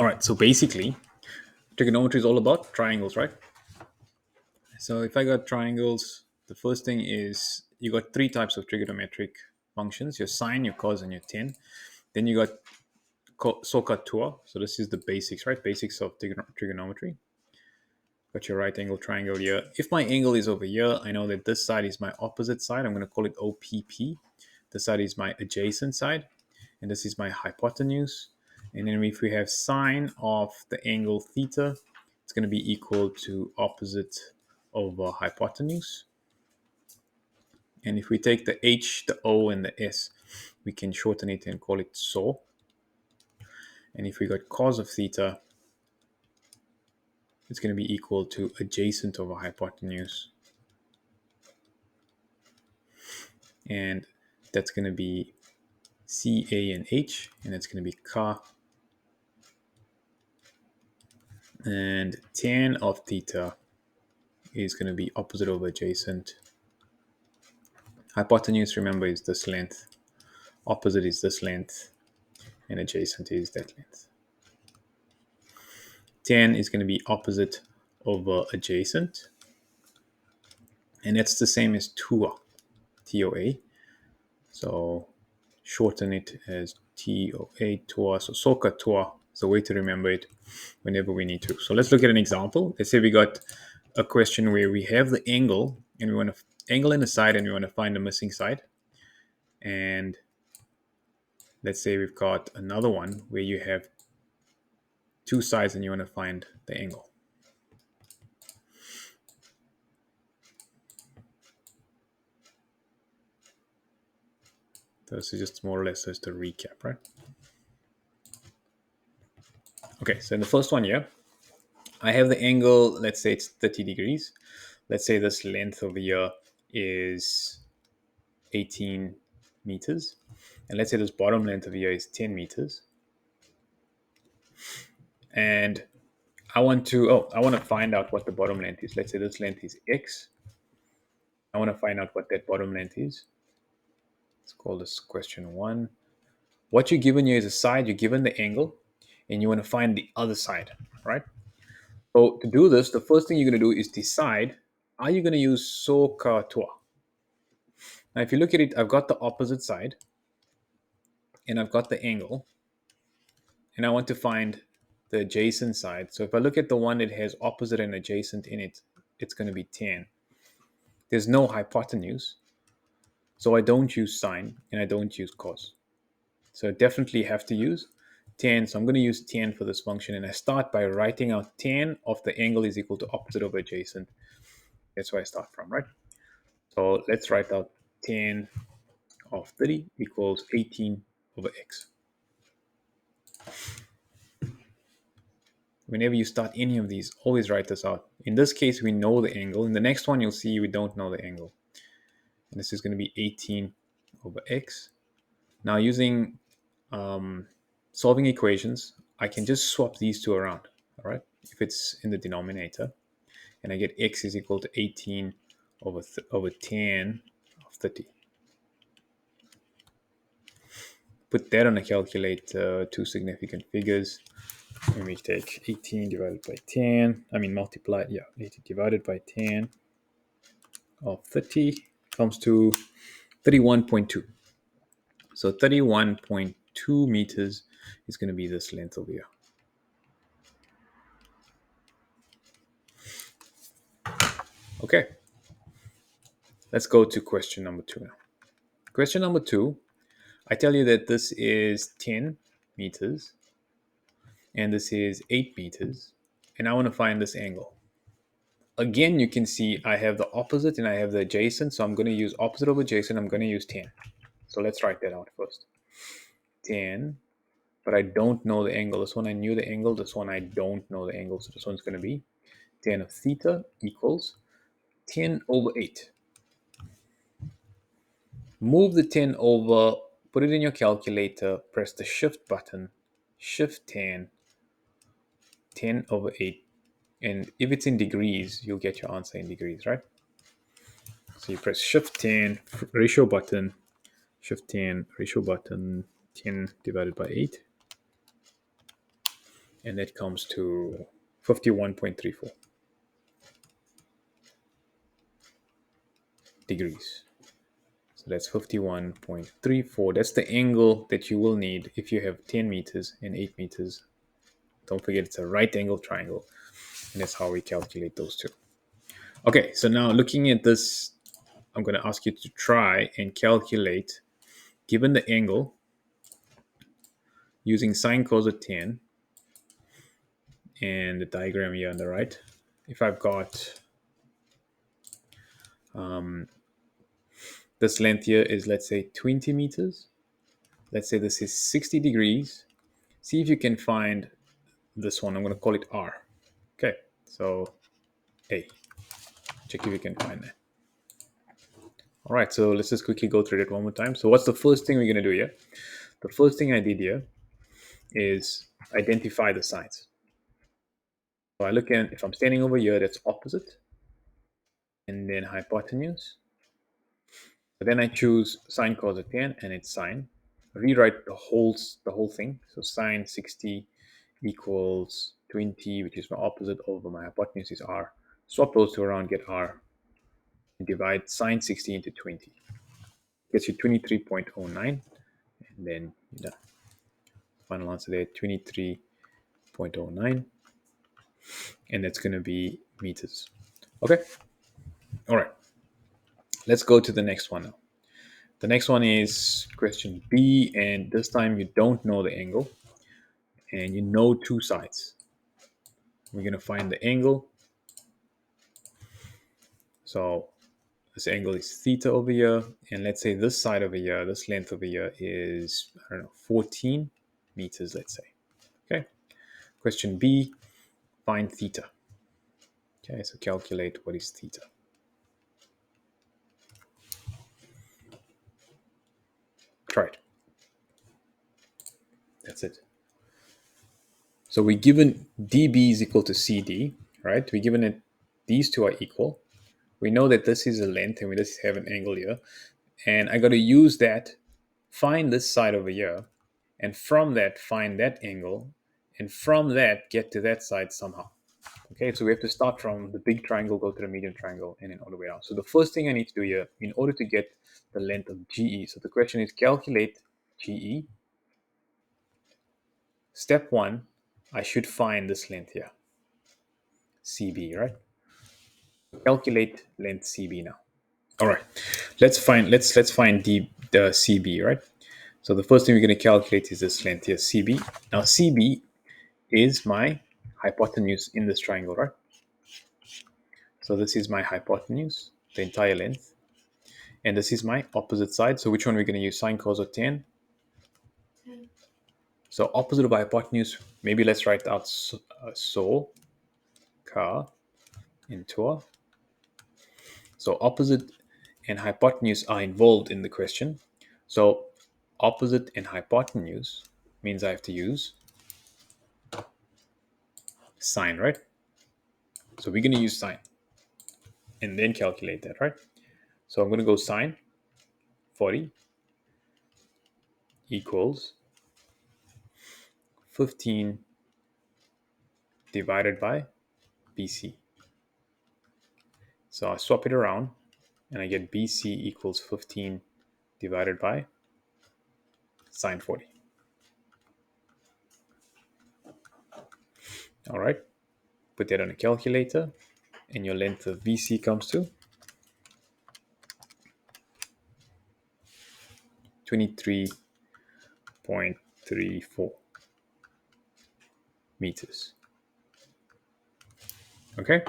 All right, so basically, trigonometry is all about triangles, right? So if I got triangles, the first thing is you got three types of trigonometric functions: your sine, your cos, and your tan. Then you got SOHCAHTOA. So this is the basics, right? Basics of trigonometry. Got your right angle triangle here. If my angle is over here, I know that this side is my opposite side. I'm going to call it OPP. This side is my adjacent side, and this is my hypotenuse. And then if we have sine of the angle theta, it's going to be equal to opposite over hypotenuse. And if we take the H, the O, and the S, we can shorten it and call it SO. And if we got cos of theta, it's going to be equal to adjacent over hypotenuse. And that's going to be C, A, and H, and that's going to be Ka. And tan of theta is going to be opposite over adjacent. Hypotenuse, remember, is this length. Opposite is this length. And adjacent is that length. Tan is going to be opposite over adjacent. And that's the same as TOA, T-O-A. So shorten it as T-O-A, TOA. So SOHCAHTOA is the way to remember it whenever we need to. So let's look at an example. Let's say we got a question where we have the angle and we want to angle in the side and we want to find the missing side. And let's say we've got another one where you have two sides and you want to find the angle. So this is just more or less just a recap, right? Okay, so in the first one here, I have the angle, let's say it's 30 degrees. Let's say this length over here is 18 meters. And let's say this bottom length over here is 10 meters. And I want to find out what the bottom length is. Let's say this length is X. I want to find out what that bottom length is. Let's call this question 1. What you're given here is a side, you're given the angle, and you want to find the other side, right? So to do this, the first thing you're going to do is decide, are you going to use SOHCAHTOA? Now, if you look at it, I've got the opposite side, and I've got the angle, and I want to find the adjacent side. So if I look at the one that has opposite and adjacent in it, it's going to be tan. There's no hypotenuse, so I don't use sine, and I don't use cos. So I definitely have to use tan. So I'm going to use tan for this function. And I start by writing out tan of the angle is equal to opposite over adjacent. That's where I start from, right? So let's write out tan of 30 equals 18 over x. Whenever you start any of these, always write this out. In this case, we know the angle. In the next one, you'll see we don't know the angle. And this is going to be 18 over x. Now using solving equations, I can just swap these two around, all right? If it's in the denominator, and I get x is equal to 18 over tan of 30. Put that on a calculator, two significant figures. And we take 18 divided by 10, multiply, 18 divided by 10 of 30 comes to 31.2. So 31.2 meters is going to be this length over here. Okay, let's go to question number 2 now. Question number 2, I tell you that this is 10 meters and this is 8 meters, and I want to find this angle. Again, you can see I have the opposite and I have the adjacent, so I'm going to use opposite over adjacent. I'm going to use 10. So let's write that out first. 10, but I don't know the angle. This one I knew the angle, this one I don't know the angle, so this one's going to be 10 of theta equals 10 over 8. Move the 10 over, put it in your calculator, press the shift button, shift 10 over 8. And if it's in degrees, you'll get your answer in degrees, right? So you press shift 10, ratio button, shift 10, ratio button, 10 divided by 8. and that comes to 51.34 degrees. So that's 51.34. That's the angle that you will need if you have 10 meters and 8 meters. Don't forget it's a right angle triangle, and that's how we calculate those two. Okay, so now looking at this, I'm going to ask you to try and calculate, given the angle, using sine cosine and the diagram here on the right. If I've got this length here is, let's say, 20 meters. Let's say this is 60 degrees. See if you can find this one. I'm going to call it R. Okay, so A. Check if you can find that. All right, so let's just quickly go through that one more time. So what's the first thing we're going to do here? The first thing I did here is identify the sides. So I look at, if I'm standing over here, that's opposite, and then hypotenuse. So then I choose sine cosine, and it's sine. Rewrite the whole thing. So sine 60 equals 20, which is my opposite, over my hypotenuse is R. Swap those two around, get R, and divide sine 60 into 20. Gets you 23.09, and then final answer there, 23.09, and that's going to be meters. Okay, all right, let's go to the next one now. The next one is question B, and this time you don't know the angle, and you know two sides. We're going to find the angle. So this angle is theta over here, and let's say this side over here, this length over here is, I don't know, 14 meters, let's say. Okay, question B, find theta. Okay, so calculate what is theta. Try it. That's it. So we're given dB is equal to CD, right? We're given it, these two are equal. We know that this is a length and we just have an angle here. And I got to use that, find this side over here, and from that, find that angle, and from that, get to that side somehow. Okay, so we have to start from the big triangle, go to the medium triangle, and then all the way down. So the first thing I need to do here, in order to get the length of GE, so the question is calculate GE. Step one, I should find this length here, CB, right? Calculate length CB now. All right, let's find the CB, right? So the first thing we're going to calculate is this length here, CB. Now CB is my hypotenuse in this triangle, right? So this is my hypotenuse, the entire length, and this is my opposite side. So which one are we going to use? Sine cosine 10. So opposite of hypotenuse, maybe let's write out so ka into. So opposite and hypotenuse are involved in the question. So opposite and hypotenuse means I have to use sine, right? So we're going to use sine and then calculate that, right? So I'm going to go sine 40 equals 15 divided by BC. So I swap it around and I get BC equals 15 divided by sine 40. All right, put that on a calculator and your length of BC comes to 23.34 meters. Okay,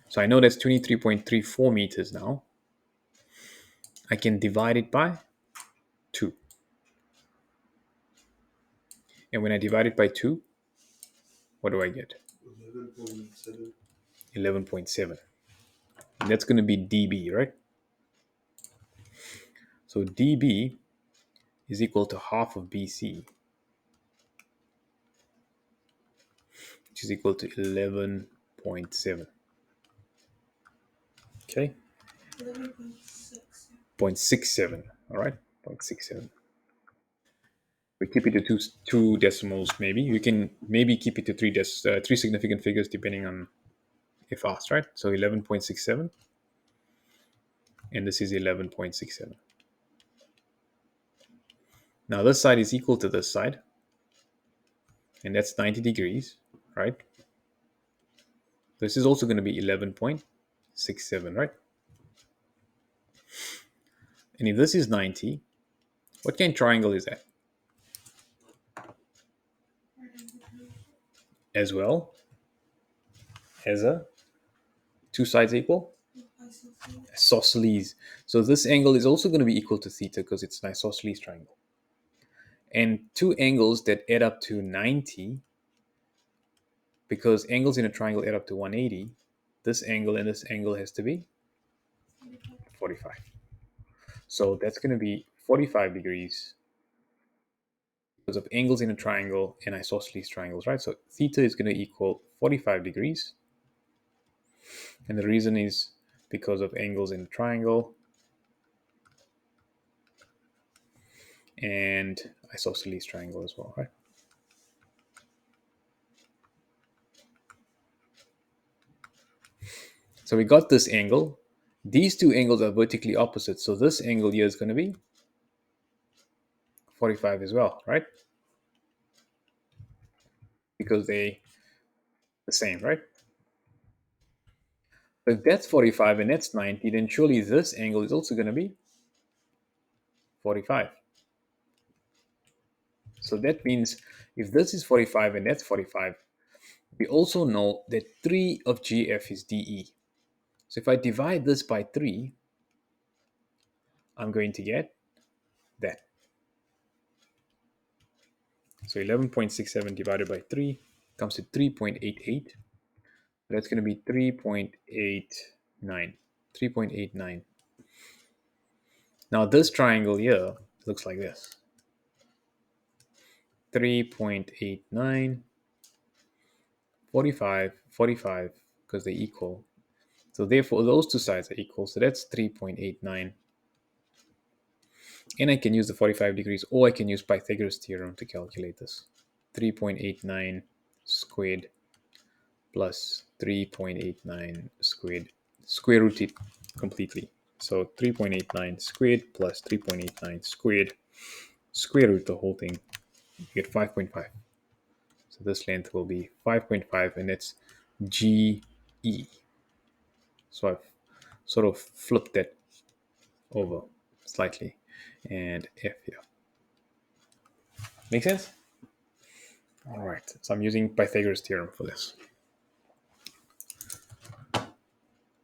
so I know that's 23.34 meters now. I can divide it by 2. And when I divide it by 2, what do I get? 11.7. 11.7. And that's going to be dB, right? So dB is equal to half of BC, which is equal to 11.7. Okay? 0.67. All right? 0.67. We keep it to two decimals. Maybe you can maybe keep it to three significant figures depending on if asked, right? So 11.67, and this is 11.67. Now this side is equal to this side, and that's 90 degrees, right? This is also going to be 11.67, right? And if this is 90, what kind of triangle is that? As well as a two sides equal? Isosceles. So this angle is also going to be equal to theta because it's an isosceles triangle. And two angles that add up to 90, because angles in a triangle add up to 180, this angle and this angle has to be 45. So that's going to be 45 degrees because of angles in a triangle and isosceles triangles, right? So theta is going to equal 45 degrees. And the reason is because of angles in a triangle and isosceles triangle as well, right? So we got this angle. These two angles are vertically opposite. So this angle here is going to be 45 as well, right? Because they the same, right? So if that's 45 and that's 90, then surely this angle is also going to be 45. So that means if this is 45 and that's 45, we also know that 3 of GF is DE. So if I divide this by 3, I'm going to get that. So 11.67 divided by 3 comes to 3.88. That's going to be 3.89. 3.89. Now this triangle here looks like this. 3.89, 45, 45, because they equal. So therefore those two sides are equal. So that's 3.89. And I can use the 45 degrees, or I can use Pythagoras theorem to calculate this. 3.89 squared plus 3.89 squared. Square root it completely. So 3.89 squared plus 3.89 squared. Square root the whole thing. You get 5.5. So this length will be 5.5, and that's GE. So I've sort of flipped that over slightly, and F here. Make sense? All right. So I'm using Pythagoras theorem for this.